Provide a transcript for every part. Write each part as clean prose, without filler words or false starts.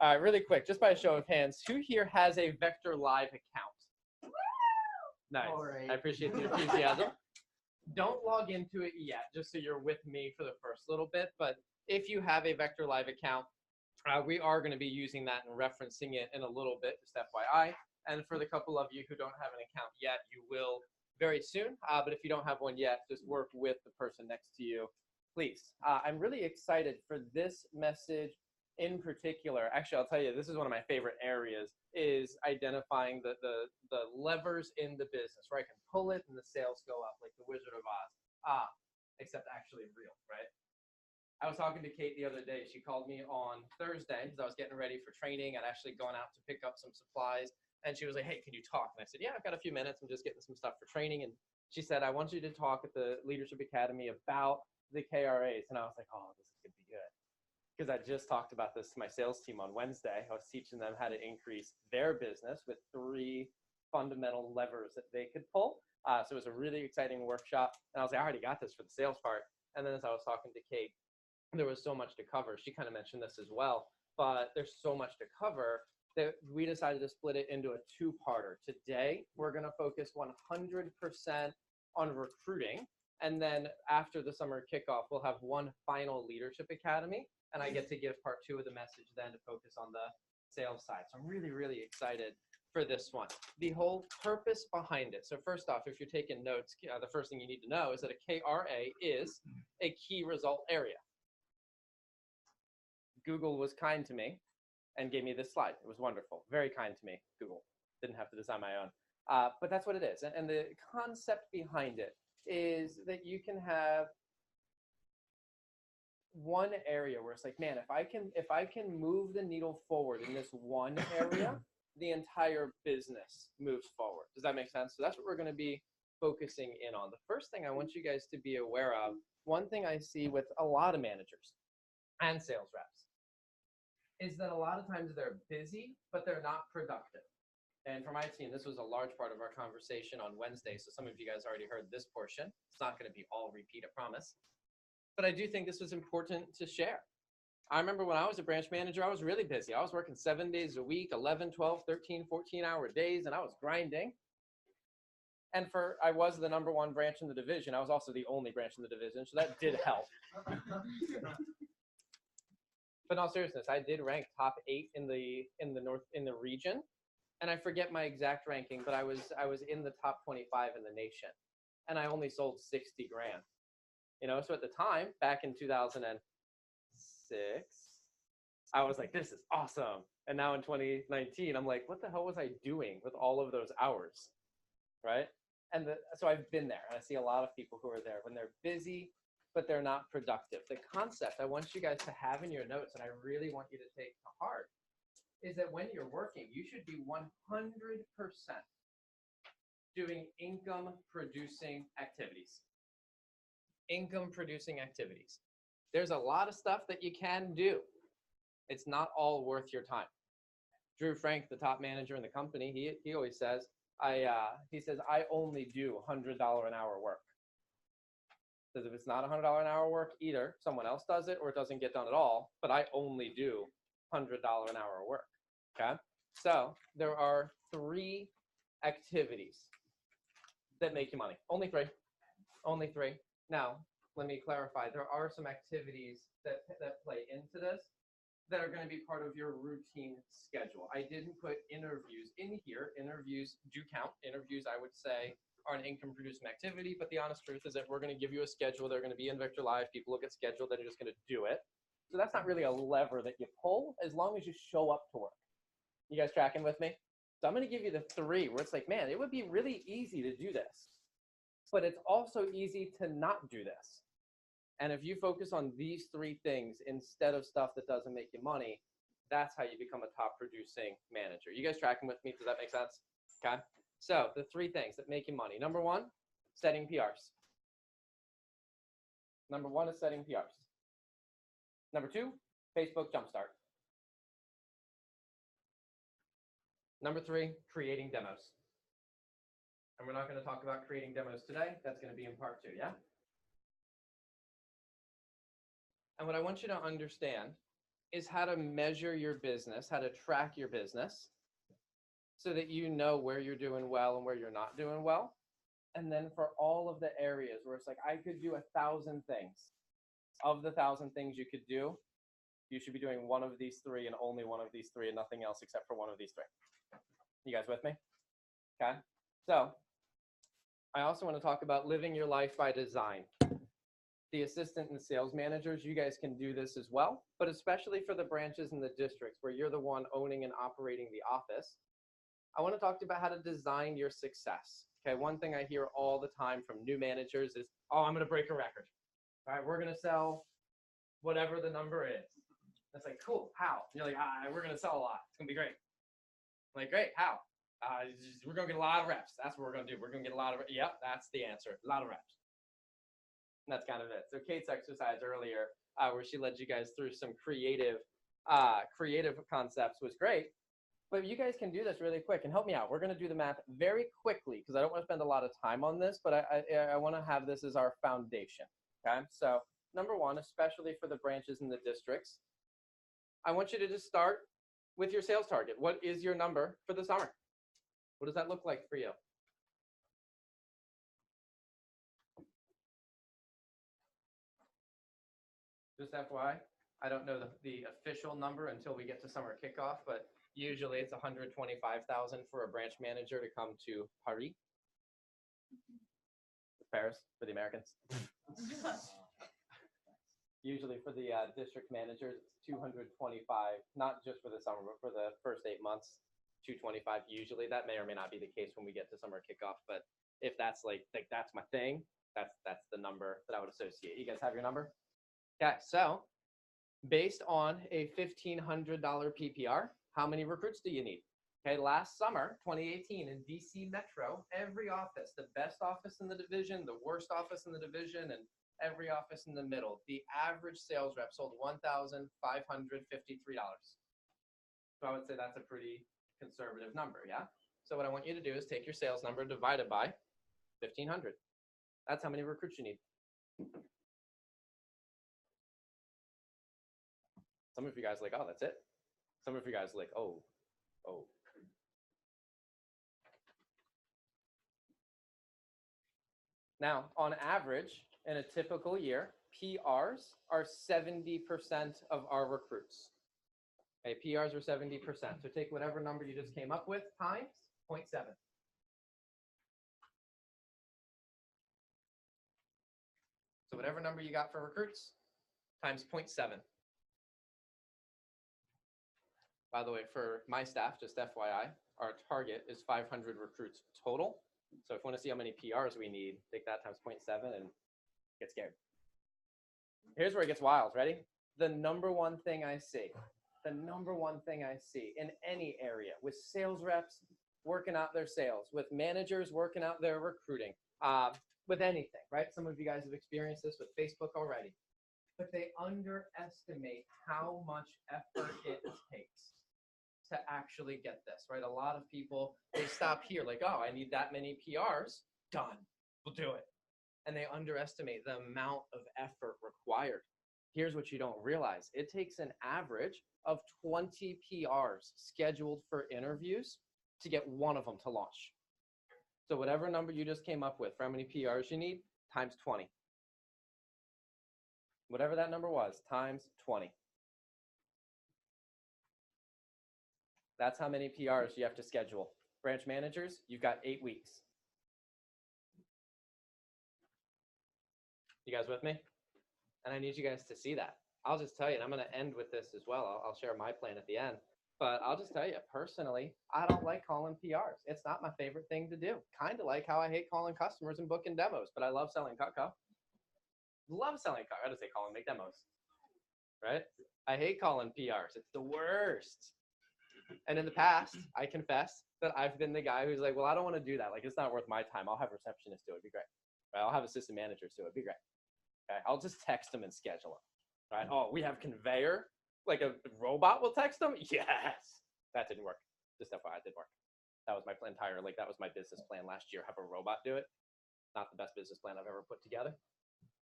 Really quick, just by a show of hands, who here has a Vector Live account? Nice. Right. I appreciate the enthusiasm. Don't log into it yet, just so you're with me for the first little bit. But if you have a Vector Live account, we are going to be using that and referencing it in a little bit, just FYI. And for the couple of you who don't have an account yet, you will very soon. But if you don't have one yet, just work with the person next to you, please. I'm really excited for this message in particular. Actually, I'll tell you, this is one of my favorite areas, is identifying the levers in the business, where I can pull it and the sales go up like the Wizard of Oz. Except actually real, right? I was talking to Kate the other day. She called me on Thursday because I was getting ready for training. I'd actually gone out to pick up some supplies. And she was like, hey, can you talk? And I said, yeah, I've got a few minutes. I'm just getting some stuff for training. And she said, I want you to talk at the Leadership Academy about the KRAs. And I was like, oh, this is going to be good. Because I just talked about this to my sales team on Wednesday. I was teaching them how to increase their business with 3 fundamental levers that they could pull. So it was a really exciting workshop. And I was like, I already got this for the sales part. And then as I was talking to Kate, there was so much to cover. She kind of mentioned this as well, but there's so much to cover that we decided to split it into a 2-parter. Today, we're going to focus 100% on recruiting. And then after the summer kickoff, we'll have one final Leadership Academy. And I get to give part 2 of the message then to focus on the sales side. So I'm really, really excited for this one. The whole purpose behind it. So first off, if you're taking notes, the first thing you need to know is that a KRA is a key result area. Google was kind to me and gave me this slide. It was wonderful. Very kind to me, Google. Didn't have to design my own. But that's what it is. And the concept behind it is that you can have one area where it's like, man, if I can move the needle forward in this one area, the entire business moves forward. Does that make sense? So that's what we're going to be focusing in on. The first thing I want you guys to be aware of, one thing I see with a lot of managers and sales reps, is that a lot of times they're busy, but they're not productive. And for my team, this was a large part of our conversation on Wednesday. So some of you guys already heard this portion. It's not going to be all repeat, I promise. But I do think this was important to share. I remember when I was a branch manager, I was really busy. I was working 7 days a week, 11, 12, 13, 14-hour days, and I was grinding. And I was the #1 branch in the division. I was also the only branch in the division, so that did help. But in all seriousness, I did rank top 8 in the region, and I forget my exact ranking, but I was in the top 25 in the nation, and I only sold 60 grand. You know, so at the time, back in 2006, I was like, this is awesome. And now in 2019, I'm like, what the hell was I doing with all of those hours, right? And so I've been there, and I see a lot of people who are there when they're busy, but they're not productive. The concept I want you guys to have in your notes, and I really want you to take to heart, is that when you're working, you should be 100% doing income-producing activities. Income-producing activities. There's a lot of stuff that you can do. It's not all worth your time. Drew Frank, the top manager in the company, he always says, I only do $100 an hour work. Because if it's not $100 an hour work, either someone else does it or it doesn't get done at all, but I only do $100 an hour work, okay? So there are 3 activities that make you money. Only 3. Only 3. Now, let me clarify. There are some activities that play into this that are going to be part of your routine schedule. I didn't put interviews in here. Interviews do count. Interviews, I would say, are an income-producing activity, but the honest truth is that we're going to give you a schedule. They're going to be in Vector Live. People look at schedule, they're just going to do it. So that's not really a lever that you pull as long as you show up to work. You guys tracking with me? So I'm going to give you the 3 where it's like, man, it would be really easy to do this, but it's also easy to not do this. And if you focus on these 3 things instead of stuff that doesn't make you money, that's how you become a top producing manager. You guys tracking with me? Does that make sense? Okay. So the 3 things that make you money. Number 1, setting PRs. Number 1 is setting PRs. Number 2, Facebook Jumpstart. Number 3, creating demos. And we're not going to talk about creating demos today. That's going to be in part 2, yeah? And what I want you to understand is how to measure your business, how to track your business so that you know where you're doing well and where you're not doing well. And then for all of the areas where it's like, I could do 1,000 things. Of the 1,000 things you could do, you should be doing one of these three and only one of these three and nothing else except for one of these three. You guys with me? Okay. So I also want to talk about living your life by design. The assistant and sales managers, you guys can do this as well, but especially for the branches and the districts where you're the one owning and operating the office, I want to talk to you about how to design your success. Okay, one thing I hear all the time from new managers is, oh, I'm going to break a record. All right, we're going to sell whatever the number is. It's like, cool, how? And you're like, we're going to sell a lot. It's going to be great. I'm like, great, how? We're going to get a lot of reps. That's what we're going to do. We're going to get a lot of reps. Yep, that's the answer. A lot of reps. And that's kind of it. So Kate's exercise earlier, where she led you guys through some creative concepts was great. But you guys can do this really quick and help me out. We're going to do the math very quickly because I don't want to spend a lot of time on this, but I want to have this as our foundation. Okay, so number one, especially for the branches and the districts, I want you to just start with your sales target. What is your number for the summer? What does that look like for you? Just FYI, I don't know the official number until we get to summer kickoff, but usually it's 125,000 for a branch manager to come to Paris. Paris for the Americans. Usually for the district managers, it's 225, not just for the summer, but for the first 8 months, 225 usually. That may or may not be the case when we get to summer kickoff, but if that's like that's my thing, that's the number that I would associate. You guys have your number? Okay, so based on a $1,500 PPR, how many recruits do you need? Okay, last summer, 2018, in DC Metro, every office, the best office in the division, the worst office in the division, and every office in the middle, the average sales rep sold $1,553. So I would say that's a pretty conservative number, yeah? So what I want you to do is take your sales number divided by 1,500. That's how many recruits you need. Some of you guys are like, oh, that's it. Some of you guys are like, oh. Now, on average, in a typical year, PRs are 70% of our recruits. Okay, PRs are 70%. So take whatever number you just came up with times 0.7. So whatever number you got for recruits times 0.7. By the way, for my staff, just FYI, our target is 500 recruits total. So if you want to see how many PRs we need, take that times 0.7 and get scared. Here's where it gets wild. Ready? The number one thing I see in any area with sales reps working out their sales, with managers working out their recruiting, with anything, right? Some of you guys have experienced this with Facebook already, but they underestimate how much effort it takes to actually get this, right? A lot of people, they stop here like, oh, I need that many PRs, done, we'll do it. And they underestimate the amount of effort required. Here's what you don't realize. It takes an average of 20 PRs scheduled for interviews to get one of them to launch. So whatever number you just came up with for how many PRs you need, times 20. Whatever that number was, times 20. That's how many PRs you have to schedule. Branch managers, you've got 8 weeks. You guys with me? And I need you guys to see that. I'll just tell you, and I'm going to end with this as well. I'll share my plan at the end. But I'll just tell you, personally, I don't like calling PRs. It's not my favorite thing to do. Kind of like how I hate calling customers and booking demos, but I love selling Cutco. Love selling Cutco. I just say call and make demos, right? I hate calling PRs. It's the worst. And in the past, I confess that I've been the guy who's like, well, I don't want to do that. Like, it's not worth my time. I'll have receptionists do it. It'd be great. Right? I'll have assistant managers do it. It'd be great. Okay? I'll just text them and schedule them. Right? Oh, we have conveyor? Like a robot will text them? Yes. That didn't work. Just FYI, it did work. That was my entire, that was my business plan last year. Have a robot do it. Not the best business plan I've ever put together.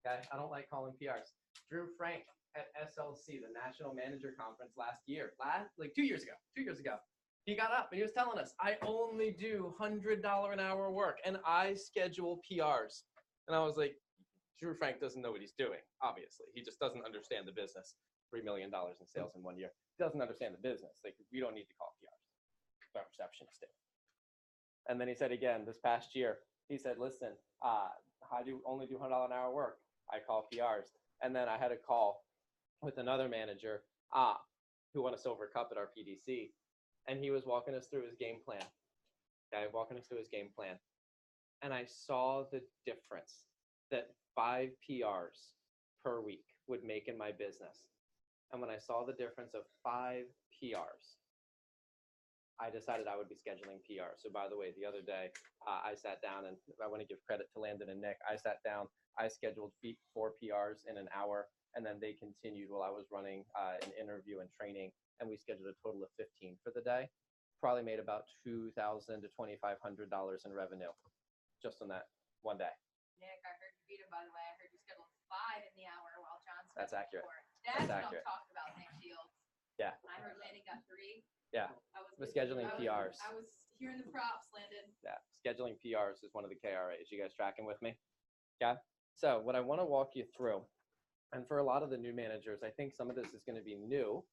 Okay? I don't like calling PRs. Drew Frank, at SLC, the National Manager Conference like 2 years ago. He got up and he was telling us, I only do $100 an hour work and I schedule PRs. And I was like, Drew Frank doesn't know what he's doing, obviously. He just doesn't understand the business. $3 million in sales in 1 year. He doesn't understand the business. Like, we don't need to call PRs. Our receptionist did. And then he said again this past year, he said, listen, I only do $100 an hour work. I call PRs. And then I had a call with another manager who won a silver cup at our PDC. And he was walking us through his game plan. And I saw the difference that 5 PRs per week would make in my business. And when I saw the difference of 5 PRs, I decided I would be scheduling PRs. So by the way, the other day, I sat down, and I want to give credit to Landon and Nick. I sat down, I scheduled 4 PRs in an hour, and then they continued while I was running an interview and training, and we scheduled a total of 15 for the day. Probably made about $2,000 to $2,500 in revenue just on that one day. Nick, I heard you beat him, by the way. I heard you scheduled 5 in the hour while John scheduled That's accurate. 4. That's what I'm talking about, Nick Shields. Yeah. I heard Landon got 3. Yeah. We're scheduling PRs. I was hearing the props, Landon. Yeah. Scheduling PRs is one of the KRAs. You guys tracking with me? Yeah. So what I want to walk you through, and for a lot of the new managers, I think some of this is going to be new,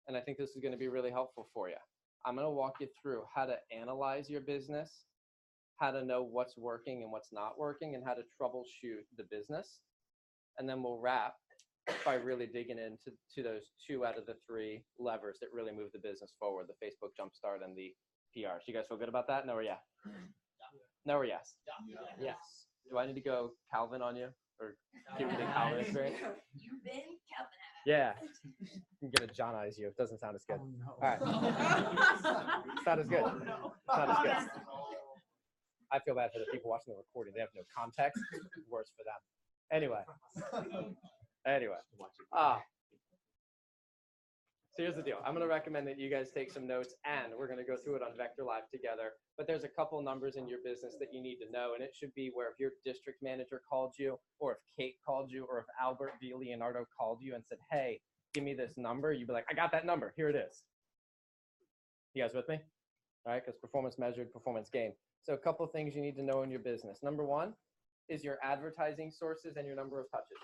and I think this is going to be really helpful for you. I'm going to walk you through how to analyze your business, how to know what's working and what's not working, and how to troubleshoot the business. And then we'll wrap by really digging into those 2 out of the 3 levers that really move the business forward, the Facebook Jumpstart and the PRs. You guys feel good about that? No or yeah? No or yes? Yes. Do I need to go Calvin on you? Or give you the Calvin experience? You've been Calvin. Yeah. I'm going to John eyes you. It doesn't sound as good. Oh, no. All right. It's not as good. Oh, no. It's not as good. I feel bad for the people watching the recording. They have no context. Worse for them. Anyway. So here's the deal. I'm going to recommend that you guys take some notes, and we're going to go through it on Vector Live together. But there's a couple numbers in your business that you need to know, and it should be where if your district manager called you, or if Kate called you, or if Albert V. Leonardo called you and said, hey, give me this number, you'd be like, I got that number. Here it is. You guys with me? All right, because performance measured, performance gained. So a couple things you need to know in your business. Number 1 is your advertising sources and your number of touches.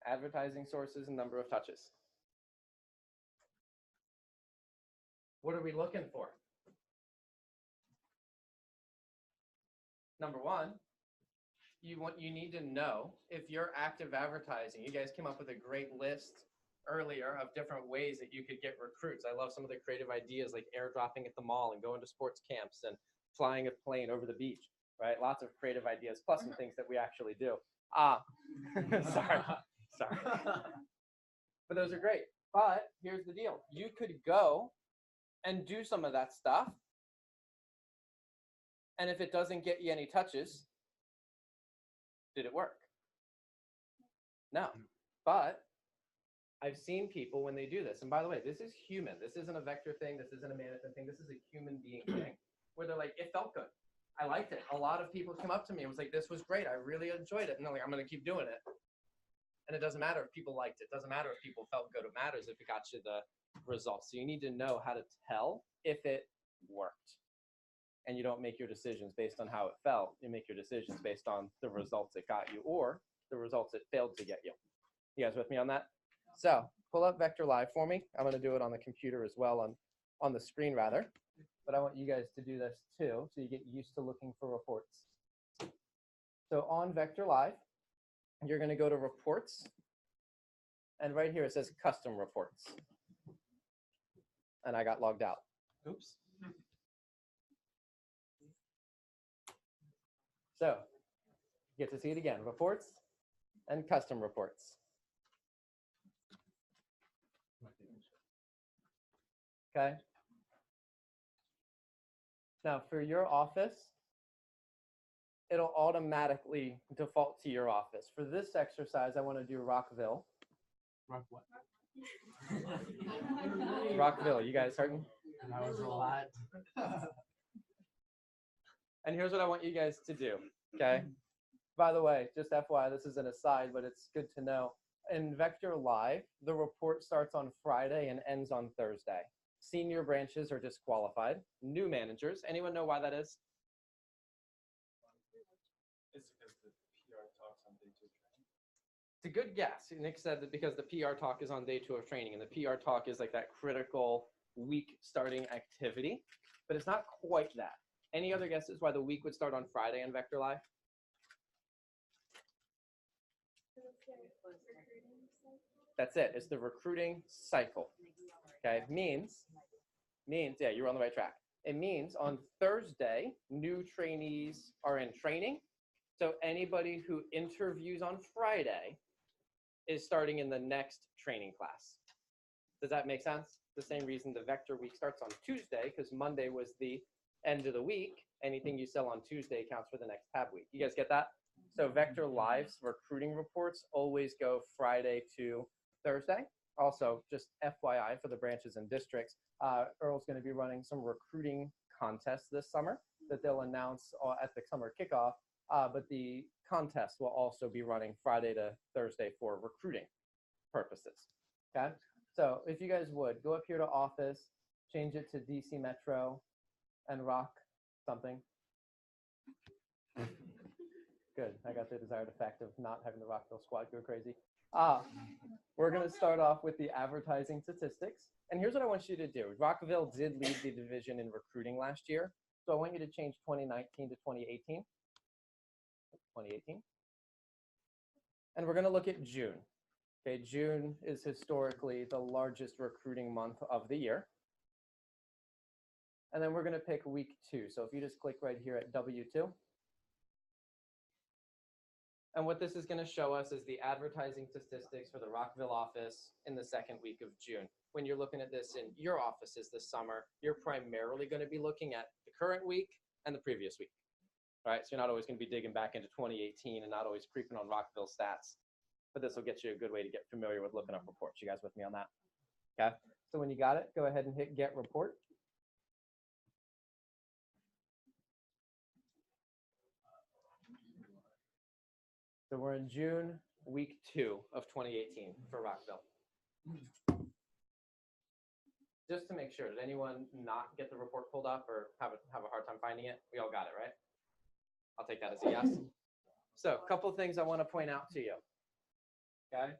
Advertising sources and number of touches. What are we looking for? Number 1, you need to know if you're active advertising. You guys came up with a great list earlier of different ways that you could get recruits. I love some of the creative ideas like airdropping at the mall and going to sports camps and flying a plane over the beach, right? Lots of creative ideas, plus some things that we actually do. Sorry. But those are great. But here's the deal. You could go and do some of that stuff. And if it doesn't get you any touches, did it work? No. But I've seen people when they do this, and by the way, this is human. This isn't a vector thing. This isn't a management thing. This is a human being thing where they're like, it felt good. I liked it. A lot of people come up to me and was like, this was great. I really enjoyed it. And they're like, I'm going to keep doing it. And it doesn't matter if people liked it. It doesn't matter if people felt good. It matters if it got you the results. So you need to know how to tell if it worked. And you don't make your decisions based on how it felt. You make your decisions based on the results it got you or the results it failed to get you. You guys with me on that? So pull up Vector Live for me. I'm going to do it on the computer as well, on the screen rather. But I want you guys to do this too, so you get used to looking for reports. So on Vector Live, you're going to go to Reports. And right here it says Custom Reports. And I got logged out. Oops. So you get to see it again. Reports and Custom Reports. Okay. Now for your office, it'll automatically default to your office. For this exercise, I want to do Rockville. Rock what? Rockville, you guys certain? That was a lot. And here's what I want you guys to do, okay? By the way, just FYI, this is an aside, but it's good to know. In Vector Live, the report starts on Friday and ends on Thursday. Senior branches are disqualified. New managers, anyone know why that is? It's because the PR talks on day 2 of training. It's a good guess. Nick said that because the PR talk is on day 2 of training, and the PR talk is like that critical week starting activity, but it's not quite that. Any other guesses why the week would start on Friday in Vector Live? That's it. It's the recruiting cycle. Okay, means, yeah, you're on the right track. It means on Thursday, new trainees are in training. So anybody who interviews on Friday is starting in the next training class. Does that make sense? The same reason the Vector week starts on Tuesday, because Monday was the end of the week. Anything you sell on Tuesday counts for the next tab week. You guys get that? So Vector Live's recruiting reports always go Friday to Thursday. Also, just FYI for the branches and districts, Earl's going to be running some recruiting contests this summer that they'll announce at the summer kickoff. But the contest will also be running Friday to Thursday for recruiting purposes. Okay? So if you guys would, go up here to Office, change it to DC Metro, and rock something. Good. I got the desired effect of not having the Rockville squad go crazy. We're going to start off with the advertising statistics. And here's what I want you to do. Rockville did lead the division in recruiting last year. So I want you to change 2019 to 2018. 2018. And we're going to look at June. Okay, June is historically the largest recruiting month of the year. And then we're going to pick week 2. So if you just click right here at W2. And what this is going to show us is the advertising statistics for the Rockville office in the second week of June. When you're looking at this in your offices this summer, you're primarily going to be looking at the current week and the previous week. All right, so you're not always going to be digging back into 2018 and not always creeping on Rockville stats. But this will get you a good way to get familiar with looking up reports. You guys with me on that? Okay, so when you got it, go ahead and hit Get Report. So we're in June, week 2 of 2018 for Rockville. Just to make sure, did anyone not get the report pulled up or have a hard time finding it? We all got it, right? I'll take that as a yes. So a couple things I want to point out to you. Okay?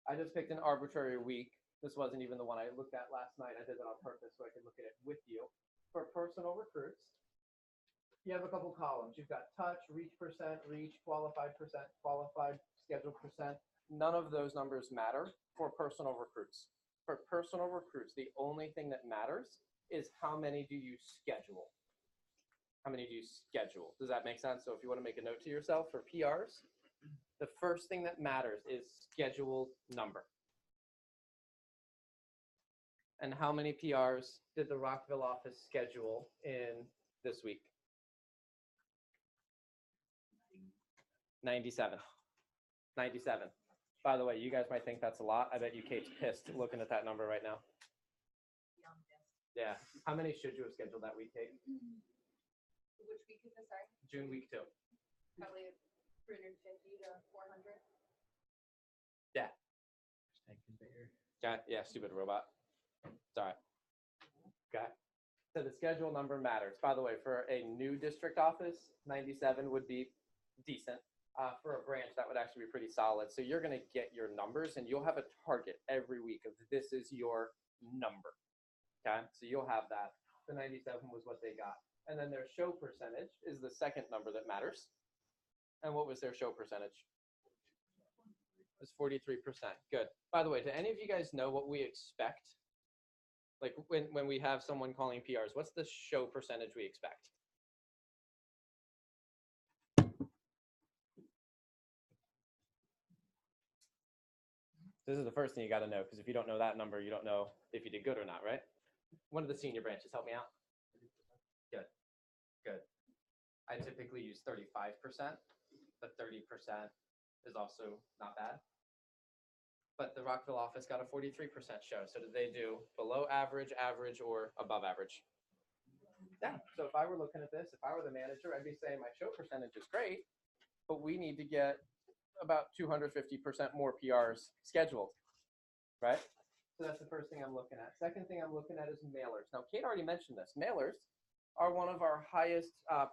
I just picked an arbitrary week. This wasn't even the one I looked at last night. I did that on purpose so I could look at it with you. For personal recruits, you have a couple columns. You've got touch, reach percent, qualified, scheduled percent. None of those numbers matter for personal recruits. For personal recruits, the only thing that matters is how many do you schedule. How many do you schedule? Does that make sense? So if you want to make a note to yourself for PRs, the first thing that matters is scheduled number. And how many PRs did the Rockville office schedule in this week? 97. 97. By the way, you guys might think that's a lot. I bet you Kate's pissed looking at that number right now. Yeah. How many should you have scheduled that week, Kate? Which week is this, sorry? June week 2. Probably 350 to 400. Yeah. Okay. Yeah, stupid robot. It's all right. Okay. So the schedule number matters. By the way, for a new district office, 97 would be decent. For a branch, that would actually be pretty solid. So you're going to get your numbers, and you'll have a target every week of this is your number. Okay, so you'll have that. The 97 was what they got. And then their show percentage is the second number that matters. And what was their show percentage? It was 43%. Good. By the way, do any of you guys know what we expect? Like when we have someone calling PRs, what's the show percentage we expect? This is the first thing you got to know, because if you don't know that number, you don't know if you did good or not, right? One of the senior branches, help me out. Good, good. I typically use 35%, but 30% is also not bad. But the Rockville office got a 43% show. So did they do below average, average, or above average? Yeah, so if I were looking at this, if I were the manager, I'd be saying my show percentage is great, but we need to get about 250% more PRs scheduled, right? So that's the first thing I'm looking at. Second thing I'm looking at is mailers. Now, Kate already mentioned this. Mailers are one of our highest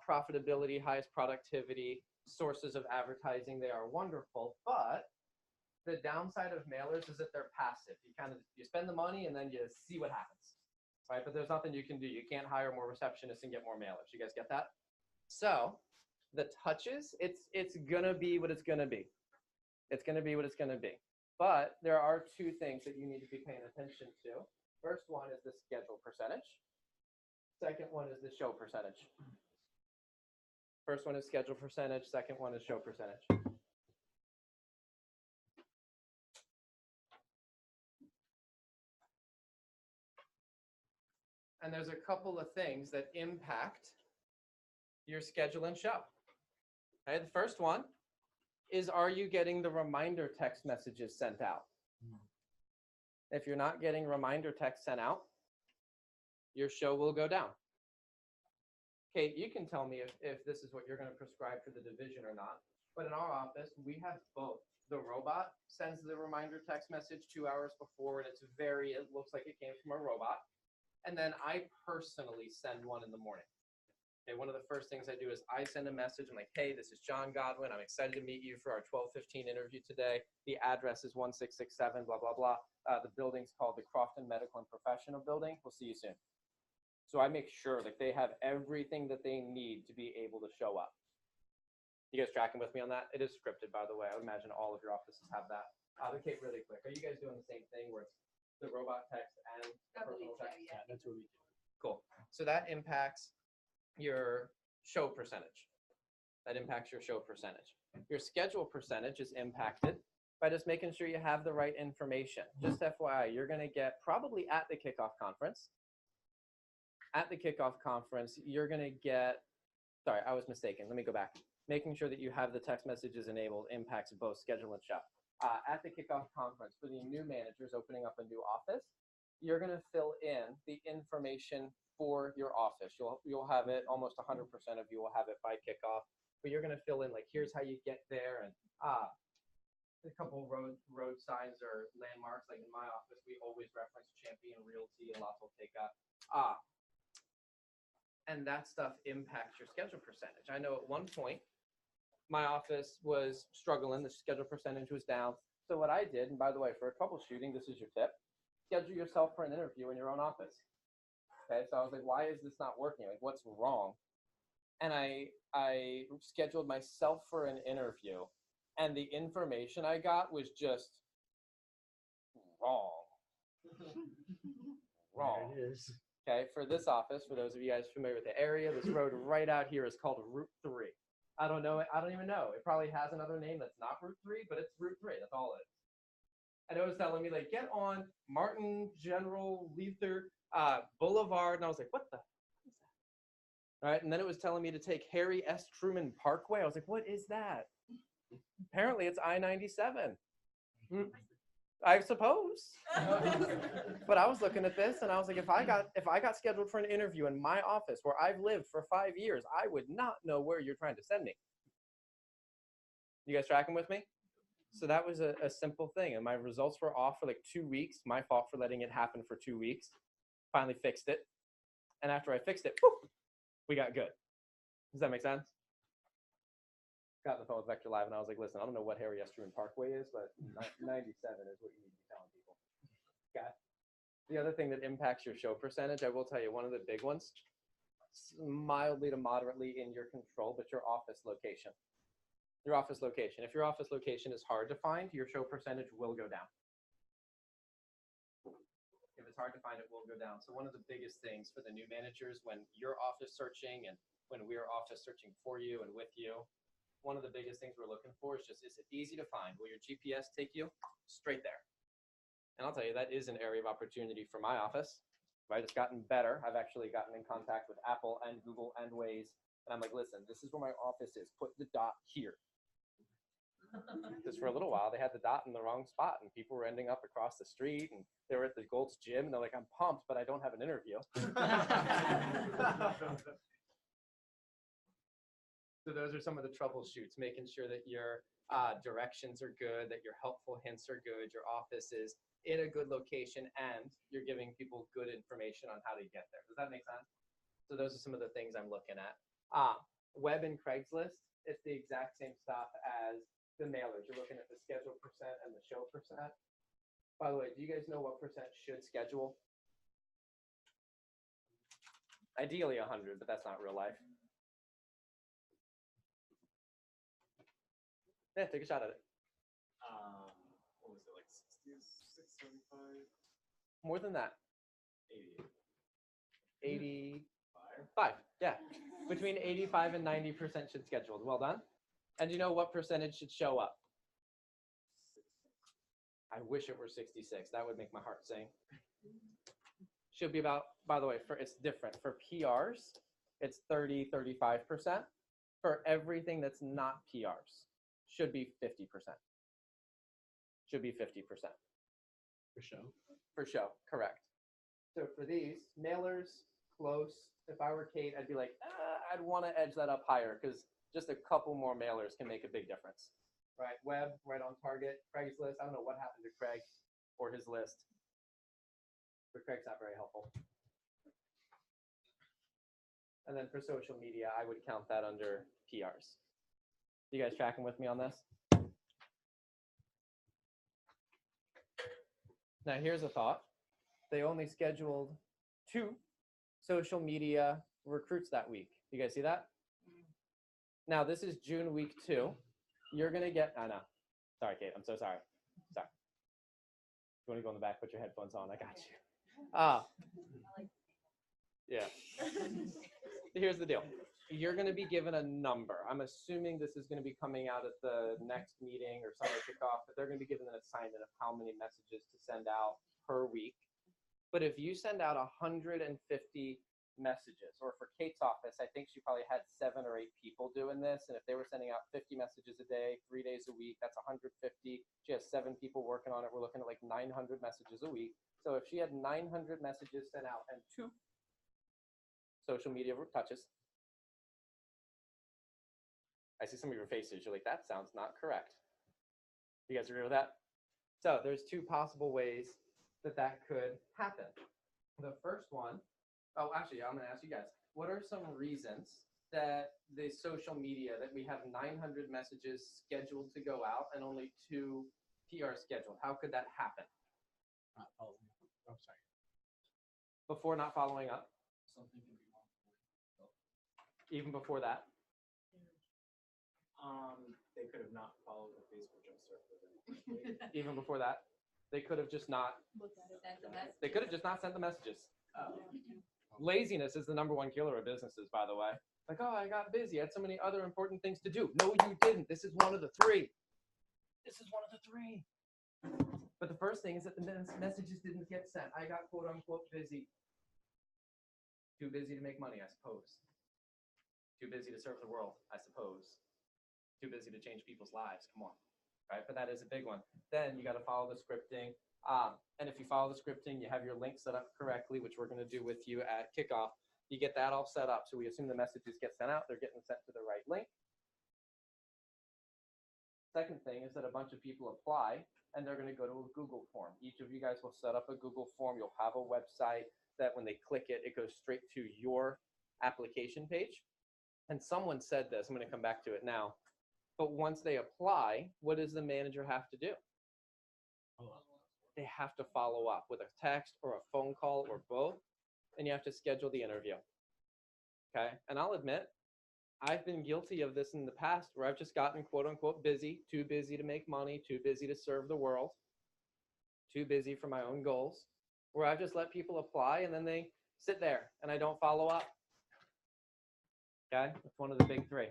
profitability, highest productivity sources of advertising. They are wonderful, but the downside of mailers is that they're passive. You spend the money and then you see what happens, right? But there's nothing you can do. You can't hire more receptionists and get more mailers. You guys get that? So the touches, it's gonna be what it's gonna be. It's gonna be what it's gonna be. But there are two things that you need to be paying attention to. First one is the schedule percentage. Second one is the show percentage. First one is schedule percentage. Second one is show percentage. And there's a couple of things that impact your schedule and show. Okay, the first one is, are you getting the reminder text messages sent out? If you're not getting reminder text sent out, your show will go down. Kate, you can tell me if this is what you're going to prescribe for the division or not. But in our office, we have both. The robot sends the reminder text message 2 hours before, and it looks like it came from a robot. And then I personally send one in the morning. Okay, one of the first things I do is I send a message. I'm like, hey, this is John Godwin. I'm excited to meet you for our 12:15 interview today. The address is 1667, blah, blah, blah. The building's called the Crofton Medical and Professional Building. We'll see you soon. So I make sure that they have everything that they need to be able to show up. You guys tracking with me on that? It is scripted, by the way. I would imagine all of your offices have that. But Kate, really quick, are you guys doing the same thing where it's the robot text and personal text? Yeah, that's what we do. Cool. So that impacts your show percentage. That impacts your show percentage. Your schedule percentage is impacted by just making sure you have the right information. Just FYI, you're going to get probably at the kickoff conference. At the kickoff conference, you're going to get, sorry, I was mistaken. Let me go back. Making sure that you have the text messages enabled impacts both schedule and show. At the kickoff conference, for the new managers opening up a new office, you're going to fill in the information for your office. You'll have it, almost 100% of you will have it by kickoff, but you're going to fill in, like, here's how you get there, and a couple road signs or landmarks. Like in my office, we always reference Champion Realty and Las Volteca. And that stuff impacts your schedule percentage. I know at one point, my office was struggling. The schedule percentage was down. So what I did, and by the way, for a troubleshooting, this is your tip, schedule yourself for an interview in your own office. Okay, so I was like, why is this not working? Like, what's wrong? And I scheduled myself for an interview, and the information I got was just wrong. Wrong. There it is. Okay, for this office, for those of you guys familiar with the area, this road right out here is called Route 3. I don't know. I don't even know. It probably has another name that's not Route 3, but it's Route 3. That's all it is. And it was telling me, like, get on Martin General Luther Boulevard. And I was like, what the heck is that? All right, and then it was telling me to take Harry S. Truman Parkway. I was like, what is that? Apparently, it's I-97. I suppose. But I was looking at this and I was like, if I got scheduled for an interview in my office where I've lived for 5 years, I would not know where you're trying to send me. You guys tracking with me? So that was a simple thing. And my results were off for like 2 weeks. My fault for letting it happen for 2 weeks. Finally fixed it. And after I fixed it, whoop, we got good. Does that make sense? Got on the phone with Vector Live and I was like, listen, I don't know what Harry S. Truman Parkway is, but 97 is what you need to be telling people. Okay. The other thing that impacts your show percentage, I will tell you, one of the big ones, mildly to moderately in your control, but your office location. Your office location. If your office location is hard to find, your show percentage will go down. If it's hard to find, it will go down. So one of the biggest things for the new managers when you're office searching and when we're office searching for you and with you, one of the biggest things we're looking for is just, is it easy to find? Will your GPS take you straight there? And I'll tell you, that is an area of opportunity for my office, right? It's gotten better. I've actually gotten in contact with Apple and Google and Waze. And I'm like, listen, this is where my office is. Put the dot here. Because for a little while, they had the dot in the wrong spot and people were ending up across the street and they were at the Gold's Gym and they're like, I'm pumped, but I don't have an interview. So those are some of the troubleshoots, making sure that your directions are good, that your helpful hints are good, your office is in a good location, and you're giving people good information on how to get there. Does that make sense? So those are some of the things I'm looking at. Web and Craigslist, it's the exact same stuff as the mailers. You're looking at the schedule percent and the show percent. By the way, do you guys know what percent should schedule? Ideally 100, but that's not real life. Yeah, take a shot at it. What was it, like 66, 75, More than that. 80? 85. Yeah. Between 85 and 90% should schedule. Well done. And you know what percentage should show up? I wish it were 66. That would make my heart sing. Should be about, by the way, it's different. For PRs, it's 30, 35%. For everything that's not PRs, should be 50%. Should be 50%. For show. For show, correct. So for these, mailers, close. If I were Kate, I'd be like, I'd want to edge that up higher because just a couple more mailers can make a big difference. Right, web, right on target. Craigslist, I don't know what happened to Craig or his list, but Craig's not very helpful. And then for social media, I would count that under PRs. You guys tracking with me on this? Now here's a thought. They only scheduled 2 social media recruits that week. You guys see that? Now this is June week 2. You're gonna get, I know. Sorry, Kate, I'm so sorry. Sorry. You wanna go in the back, put your headphones on, I got you. Yeah. Here's the deal. You're gonna be given a number. I'm assuming this is gonna be coming out at the next meeting or summer kickoff, but they're gonna be given an assignment of how many messages to send out per week. But if you send out 150 messages, or for Kate's office, I think she probably had 7 or 8 people doing this. And if they were sending out 50 messages a day, 3 days a week, that's 150. She has 7 people working on it. We're looking at like 900 messages a week. So if she had 900 messages sent out and 2 social media touches, I see some of your faces. You're like, that sounds not correct. You guys agree with that? So there's 2 possible ways that could happen. The first one, oh, actually, I'm gonna ask you guys, what are some reasons that the social media, that we have 900 messages scheduled to go out and only 2 PR scheduled? How could that happen? Not following up. Oh, sorry. Before not following up, Something can be wrong. even before that. They could have not followed the Facebook Jumpstart program. Even before that, they could have just not, Send the message. they could have just not sent the messages. Oh. Laziness is the #1 killer of businesses, by the way. Like, oh, I got busy. I had so many other important things to do. No, you didn't. This is one of the 3. This is one of the 3. But the first thing is that the messages didn't get sent. I got quote unquote busy. Too busy to make money, I suppose. Too busy to serve the world, I suppose. Too busy to change people's lives. Come on. Right? But that is a big one. Then you got to follow the scripting. And if you follow the scripting, you have your link set up correctly, which we're going to do with you at kickoff. You get that all set up. So we assume the messages get sent out. They're getting sent to the right link. Second thing is that a bunch of people apply and they're going to go to a Google form. Each of you guys will set up a Google form. You'll have a website that when they click it, it goes straight to your application page. And someone said this, I'm going to come back to it now. But once they apply, what does the manager have to do? They have to follow up with a text or a phone call or both, and you have to schedule the interview. Okay? And I'll admit, I've been guilty of this in the past where I've just gotten quote unquote busy, too busy to make money, too busy to serve the world, too busy for my own goals, where I've just let people apply and then they sit there and I don't follow up. Okay? It's one of the big 3.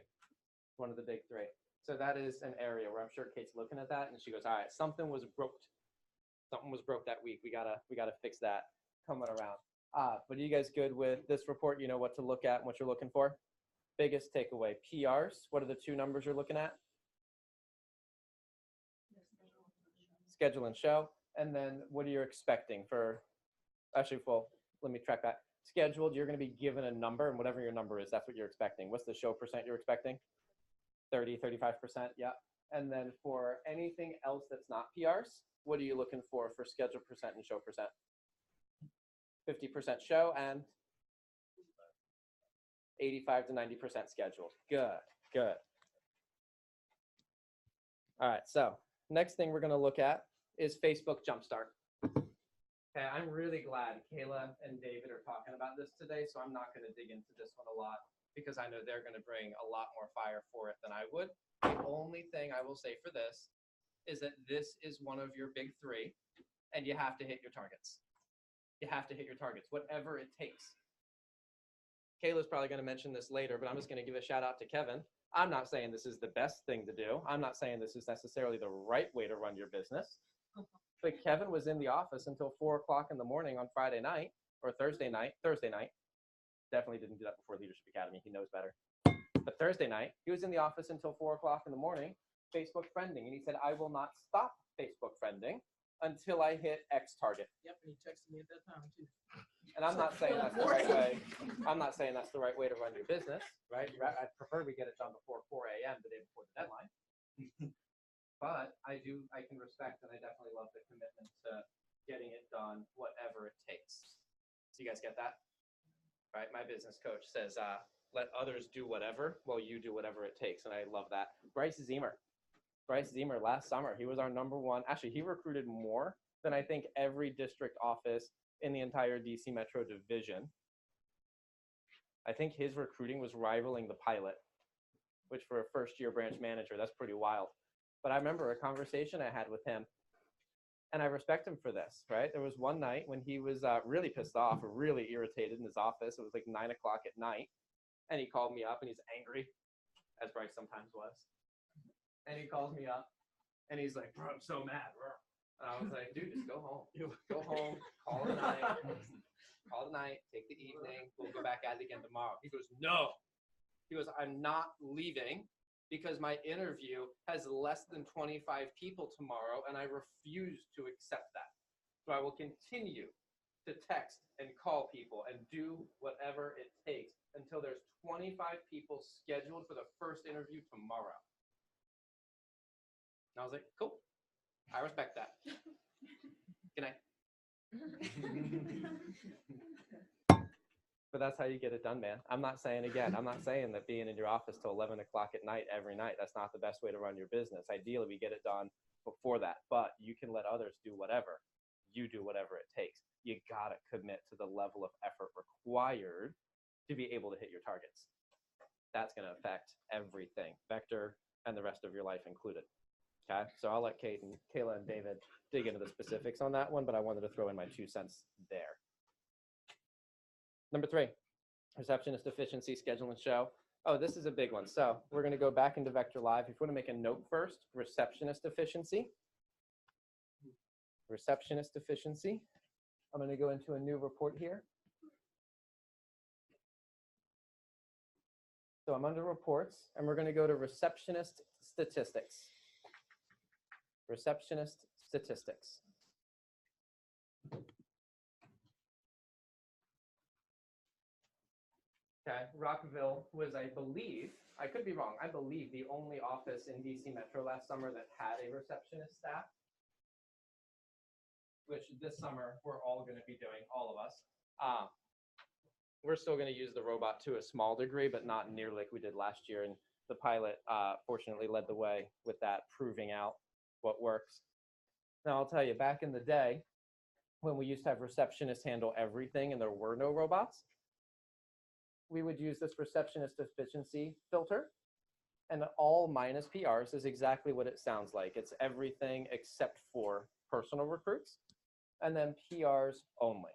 One of the big 3. So that is an area where I'm sure Kate's looking at that and she goes, all right, something was broke. Something was broke that week. We gotta fix that coming around. But are you guys good with this report? You know what to look at and what you're looking for? Biggest takeaway, PRs. What are the 2 numbers you're looking at? Schedule and show. And then what are you expecting for, actually, well, let me track that. Scheduled, you're gonna be given a number, and whatever your number is, that's what you're expecting. What's the show percent you're expecting? 30, 35%, yeah. And then for anything else that's not PRs, what are you looking for schedule percent and show percent? 50% show and 85 to 90% scheduled. Good, good. All right, so next thing we're going to look at is Facebook Jumpstart. Okay, I'm really glad Kayla and David are talking about this today, so I'm not going to dig into this one a lot because I know they're going to bring a lot more fire for it than I would. The only thing I will say for this is that this is one of your big three, and you have to hit your targets. You have to hit your targets, whatever it takes. Kayla's probably going to mention this later, but I'm just going to give a shout out to Kevin. I'm not saying this is the best thing to do. I'm not saying this is necessarily the right way to run your business. But Kevin was in the office until 4 o'clock in the morning on Friday night or Thursday night. Definitely didn't do that before Leadership Academy. He knows better. But Thursday night, he was in the office until 4 o'clock in the morning, Facebook friending. And he said, I will not stop Facebook friending until I hit X target. Yep, and he texted me at that time too. And I'm not saying that's the right way. I'm not saying that's the right way to run your business, right? I'd prefer we get it done before 4 a.m. the day before the deadline. But I can respect, and I definitely love the commitment to getting it done, whatever it takes. So you guys get that? Right? My business coach says, let others do whatever while you do whatever it takes. And I love that. Bryce Zemer last summer, he was our #1. Actually, he recruited more than I think every district office in the entire DC Metro division. I think his recruiting was rivaling the pilot, which for a first-year branch manager, that's pretty wild. But I remember a conversation I had with him, and I respect him for this, right? There was one night when he was really pissed off or really irritated in his office. It was like 9 o'clock at night, and he called me up, and he's angry, as Bryce sometimes was. And he calls me up, and he's like, bro, I'm so mad, bro. And I was like, dude, just go home. Go home, call it a night, take the evening, we'll go back at it again tomorrow. He goes, no. He goes, I'm not leaving because my interview has less than 25 people tomorrow, and I refuse to accept that. So I will continue to text and call people and do whatever it takes until there's 25 people scheduled for the first interview tomorrow. And I was like, cool. I respect that. Good night. But that's how you get it done, man. I'm not saying that being in your office till 11 o'clock at night every night, that's not the best way to run your business. Ideally, we get it done before that, but you can let others do whatever. You do whatever it takes. You gotta commit to the level of effort required to be able to hit your targets. That's gonna affect everything, Vector and the rest of your life included. Okay, so I'll let Kayla and David dig into the specifics on that one, but I wanted to throw in my 2 cents there. Number 3, receptionist efficiency, schedule and show. Oh, this is a big one. So we're going to go back into Vector Live. If you want to make a note first, receptionist efficiency. Receptionist efficiency. I'm going to go into a new report here. So I'm under reports, and we're going to go to receptionist statistics. Receptionist statistics. Okay, Rockville was, I believe, I could be wrong, I believe the only office in DC Metro last summer that had a receptionist staff, which this summer we're all going to be doing, all of us. We're still going to use the robot to a small degree, but not nearly like we did last year. And the pilot, fortunately, led the way with that, proving out what works. Now, I'll tell you, back in the day, when we used to have receptionists handle everything and there were no robots, we would use this receptionist efficiency filter, and all minus PRs is exactly what it sounds like. It's everything except for personal recruits, and then PRs only,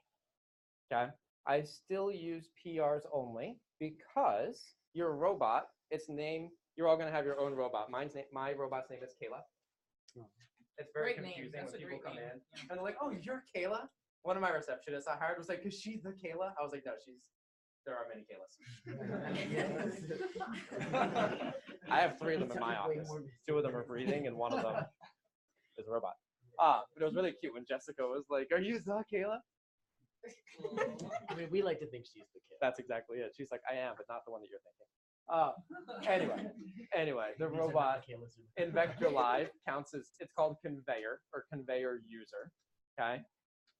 okay? I still use PRs only because your robot, its name, you're all gonna have your own robot. My robot's name is Kayla. It's very confusing when people come in, and they're like, oh, you're Kayla? One of my receptionists I hired was like, is she the Kayla? I was like, no, there are many Kaylas. I have 3 of them in my office. 2 of them are breathing, and 1 of them is a robot. But it was really cute when Jessica was like, are you the Kayla? I mean, we like to think she's the kid. That's exactly it. She's like, I am, but not the one that you're thinking. Anyway, the robot in Vector Live counts as, it's called conveyor or conveyor user, okay?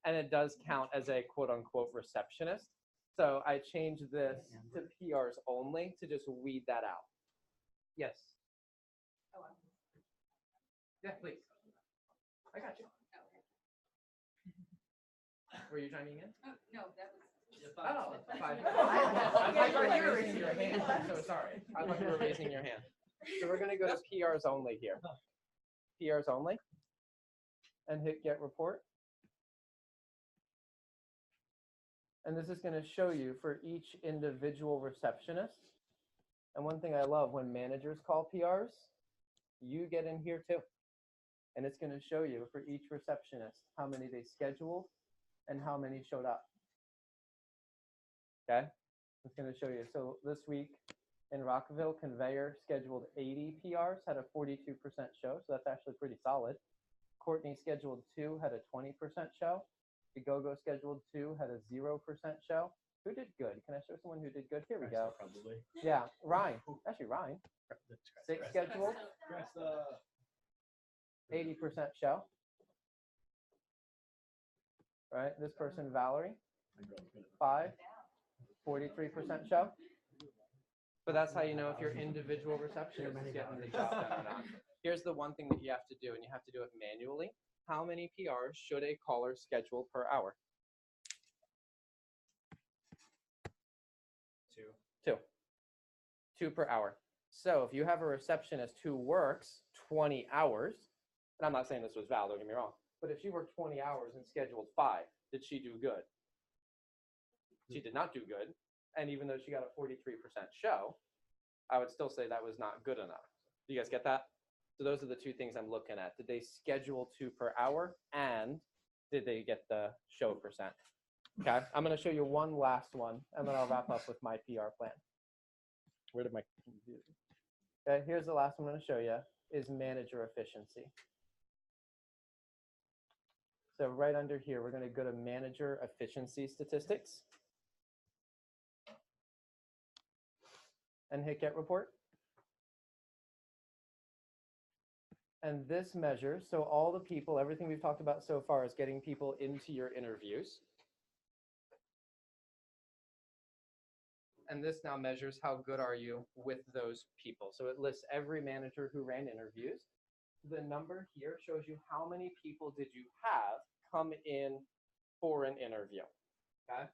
And it does count as a quote unquote receptionist. So I changed this to PRs only to just weed that out. Yes. Oh, Yeah, please. I got you. Were you chiming in? oh, no, that was. Oh, fine. I thought you were raising your hand. I'm so sorry. I thought you were raising your hand. So we're going to go to PRs only here. PRs only. And hit get report. And this is going to show you for each individual receptionist. And one thing I love, when managers call PRs, you get in here too. And it's going to show you for each receptionist how many they scheduled and how many showed up. Okay, it's going to show you. So this week in Rockville, Conveyor scheduled 80 PRs, had a 42% show. So that's actually pretty solid. Courtney scheduled 2, had a 20% show. Go scheduled 2, had a 0% show. Who did good? Can I show someone who did good? Here we go. Probably. Yeah, Ryan. Actually, Ryan. 6 scheduled, 80% show. Right, this person, Valerie, 5, 43% show. But that's how you know if your individual receptionist is getting the job done or not. Here's the one thing that you have to do, and you have to do it manually. How many PRs should a caller schedule per hour? 2. 2 per hour. So if you have a receptionist who works 20 hours, and I'm not saying this was Val, don't get me wrong, but if she worked 20 hours and scheduled 5, did she do good? She did not do good. And even though she got a 43% show, I would still say that was not good enough. Do you guys get that? So those are the 2 things I'm looking at. Did they schedule 2 per hour? And did they get the show percent? Okay, I'm going to show you one last one, and then I'll wrap up with my PR plan. Where did my computer? Okay, here's the last one I'm going to show you, is manager efficiency. So right under here, we're going to go to manager efficiency statistics and hit get report. And this measures, so all the people, everything we've talked about so far is getting people into your interviews. And this now measures how good are you with those people. So it lists every manager who ran interviews. The number here shows you how many people did you have come in for an interview, okay?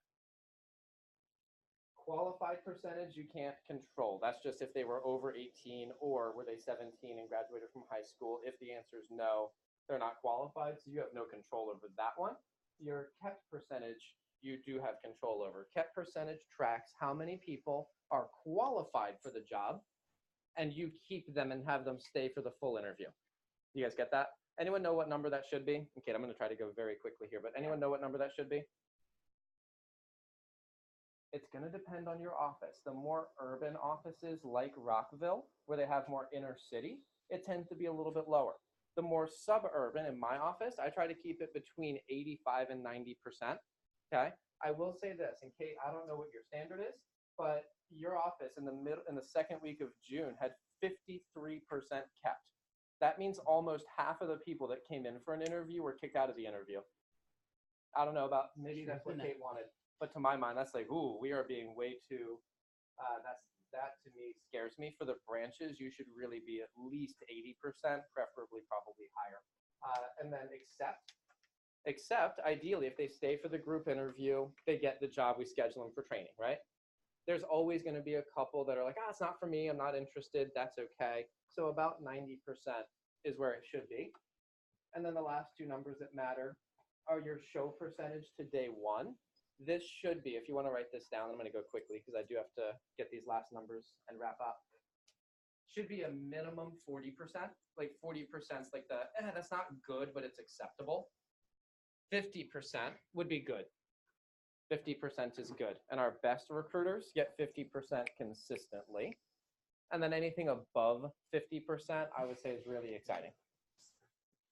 Qualified percentage you can't control. That's just if they were over 18 or were they 17 and graduated from high school. If the answer is no, they're not qualified, so you have no control over that one. Your kept percentage, you do have control over. Kept percentage tracks how many people are qualified for the job, and you keep them and have them stay for the full interview. You guys get that? Anyone know what number that should be? Okay, I'm going to try to go very quickly here, but anyone know what number that should be? It's going to depend on your office. The more urban offices like Rockville, where they have more inner city, it tends to be a little bit lower. The more suburban, in my office, I try to keep it between 85 and 90%. Okay, I will say this, and Kate, I don't know what your standard is, but your office in the second week of June had 53% kept. That means almost half of the people that came in for an interview were kicked out of the interview. I don't know about, maybe that's what Kate wanted, but to my mind, that's like, ooh, we are being way too, that to me scares me. For the branches, you should really be at least 80%, preferably probably higher. And then except ideally, if they stay for the group interview, they get the job, we schedule them for training, right? There's always going to be a couple that are like, it's not for me, I'm not interested, that's okay. So about 90% is where it should be. And then the last 2 numbers that matter are your show percentage to day 1. This should be, if you want to write this down, I'm going to go quickly because I do have to get these last numbers and wrap up. Should be a minimum 40%. Like 40% is like the, that's not good, but it's acceptable. 50% would be good. 50% is good. And our best recruiters get 50% consistently. And then anything above 50%, I would say is really exciting.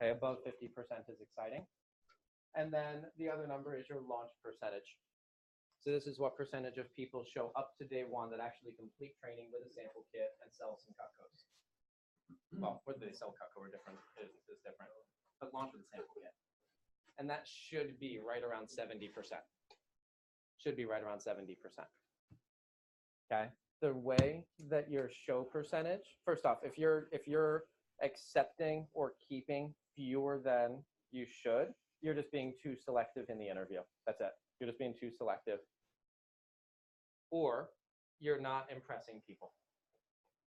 Okay, above 50% is exciting. And then the other number is your launch percentage. So this is what percentage of people show up to day one that actually complete training with a sample kit and sell some Cutcos. Well, whether they sell Cutco or different is different, but launch with a sample kit. And that should be right around 70%. Should be right around 70%. Okay. The way that your show percentage, first off, if you're accepting or keeping fewer than you should, you're just being too selective in the interview. That's it. You're just being too selective. Or you're not impressing people.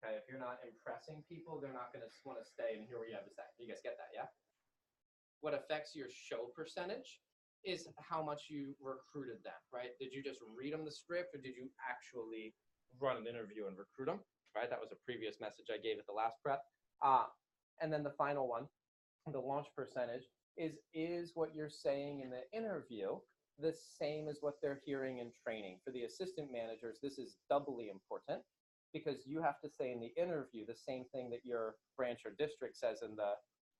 Okay, if you're not impressing people, they're not going to want to stay and hear what you have to say. You guys get that, yeah? What affects your show percentage is how much you recruited them, right? Did you just read them the script, or did you actually run an interview and recruit them, right? That was a previous message I gave at the last prep. And then the final one, the launch percentage, is what you're saying in the interview the same as what they're hearing in training? For the assistant managers, this is doubly important, because you have to say in the interview the same thing that your branch or district says in the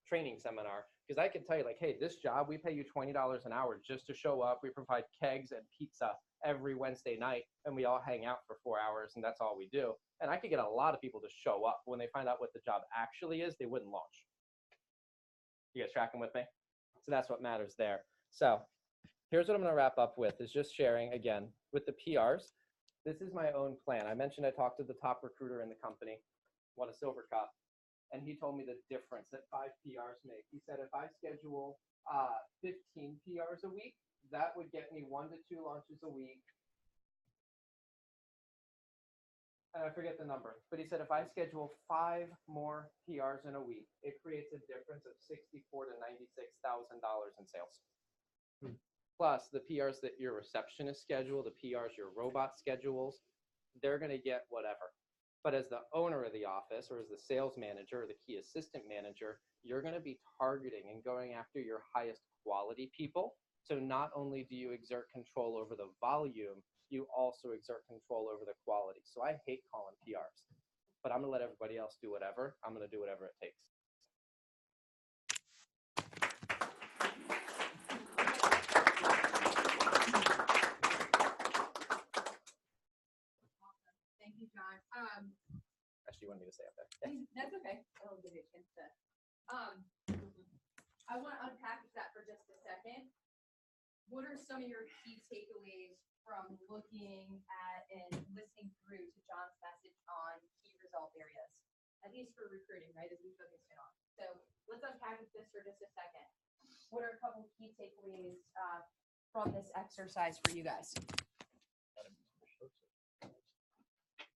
training seminar. Because I can tell you, like, hey, this job, we pay you $20 an hour just to show up. We provide kegs and pizza every Wednesday night, and we all hang out for 4 hours, and that's all we do. And I could get a lot of people to show up. When they find out what the job actually is, they wouldn't launch. You guys tracking with me? So that's what matters there. So here's what I'm going to wrap up with, is just sharing, again, with the PRs. This is my own plan. I mentioned I talked to the top recruiter in the company, won a silver cup, and he told me the difference that 5 PRs make. He said if I schedule 15 PRs a week, that would get me 1 to 2 launches a week. And I forget the number, but he said if I schedule 5 more PRs in a week, it creates a difference of $64,000 to $96,000 in sales. Plus, the PRs that your receptionist schedule, the PRs your robot schedules, they're going to get whatever. But as the owner of the office, or as the sales manager or the key assistant manager, you're going to be targeting and going after your highest quality people. So not only do you exert control over the volume, you also exert control over the quality. So I hate calling PRs, but I'm going to let everybody else do whatever. I'm going to do whatever it takes. Thank you, John. Actually, you wanted me to stay up there. That's okay. I'll give you a chance to. I want to unpack that for just a second. What are some of your key takeaways from looking at and listening through to John's message on key result areas, at least for recruiting, right, as we focused in on? So let's unpack this for just a second. What are a couple key takeaways from this exercise for you guys?